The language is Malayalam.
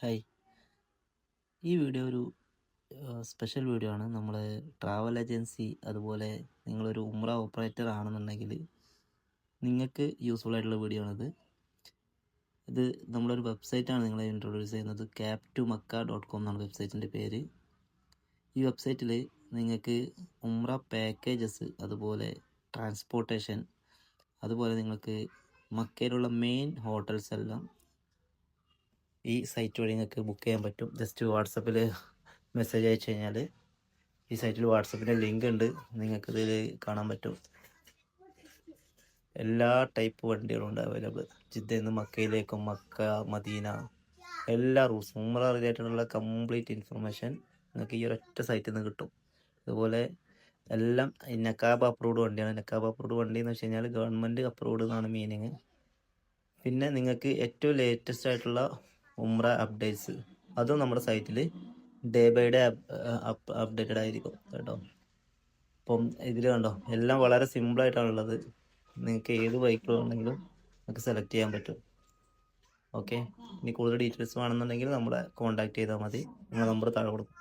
ഹായ്. ഈ വീഡിയോ ഒരു സ്പെഷ്യൽ വീഡിയോ ആണ്. നമ്മൾ ട്രാവൽ ഏജൻസി അതുപോലെ നിങ്ങളൊരു ഉംറ ഓപ്പറേറ്റർ ആണെന്നുണ്ടെങ്കിൽ നിങ്ങൾക്ക് യൂസ്ഫുൾ ആയിട്ടുള്ള വീഡിയോ ആണിത്. ഇത് നമ്മളൊരു വെബ്സൈറ്റാണ് നിങ്ങളെ ഇൻട്രൊഡ്യൂസ് ചെയ്യുന്നത്. cap2makkah.com എന്നാണ് വെബ്സൈറ്റിൻ്റെ പേര്. ഈ വെബ്സൈറ്റിൽ നിങ്ങൾക്ക് ഉംറ പാക്കേജസ്, അതുപോലെ ട്രാൻസ്പോർട്ടേഷൻ, അതുപോലെ നിങ്ങൾക്ക് മക്കയിലുള്ള മെയിൻ ഹോട്ടൽസ് എല്ലാം ഈ സൈറ്റ് വഴി നിങ്ങൾക്ക് ബുക്ക് ചെയ്യാൻ പറ്റും. ജസ്റ്റ് വാട്സപ്പിൽ മെസ്സേജ് അയച്ചു കഴിഞ്ഞാൽ ഈ സൈറ്റിൽ വാട്സപ്പിൻ്റെ ലിങ്ക് ഉണ്ട്, നിങ്ങൾക്കിതിൽ കാണാൻ പറ്റും. എല്ലാ ടൈപ്പ് വണ്ടികളും ഉണ്ട് അവൈലബിൾ. ജിദ്ദയിൽ നിന്ന് മക്കയിലേക്കും, മക്ക, മദീന, എല്ലാ റൂട്ട്സും ഉംറ റിലേറ്റഡുള്ള കംപ്ലീറ്റ് ഇൻഫർമേഷൻ നിങ്ങൾക്ക് ഈ ഒരൊറ്റ സൈറ്റിൽ നിന്ന് കിട്ടും. അതുപോലെ എല്ലാം നക്കാബ് അപ്രൂവ്ഡ് വണ്ടിയാണ്. നക്കാബ് അപ്രൂവ്ഡ് വണ്ടി എന്ന് വെച്ച് കഴിഞ്ഞാൽ ഗവൺമെൻറ് അപ്രൂവ്ഡ് എന്നാണ് മീനിങ്. പിന്നെ നിങ്ങൾക്ക് ഏറ്റവും ലേറ്റസ്റ്റ് ആയിട്ടുള്ള ഉംറ അപ്ഡേറ്റ്സ് അതും നമ്മുടെ സൈറ്റിൽ ഡേ ബൈ ഡേ അപ്ഡേറ്റഡ് ആയിരിക്കും കേട്ടോ. അപ്പം ഇതിൽ കണ്ടോ, എല്ലാം വളരെ സിമ്പിളായിട്ടാണുള്ളത്. നിങ്ങൾക്ക് ഏത് ബൈക്കിൽ വേണമെങ്കിലും നിങ്ങൾക്ക് സെലക്ട് ചെയ്യാൻ പറ്റും. ഓക്കെ, ഇനി കൂടുതൽ ഡീറ്റെയിൽസ് വേണമെന്നുണ്ടെങ്കിൽ നമ്മളെ കോൺടാക്ട് ചെയ്താൽ മതി. നമ്മുടെ നമ്പർ താഴെ കൊടുക്കും.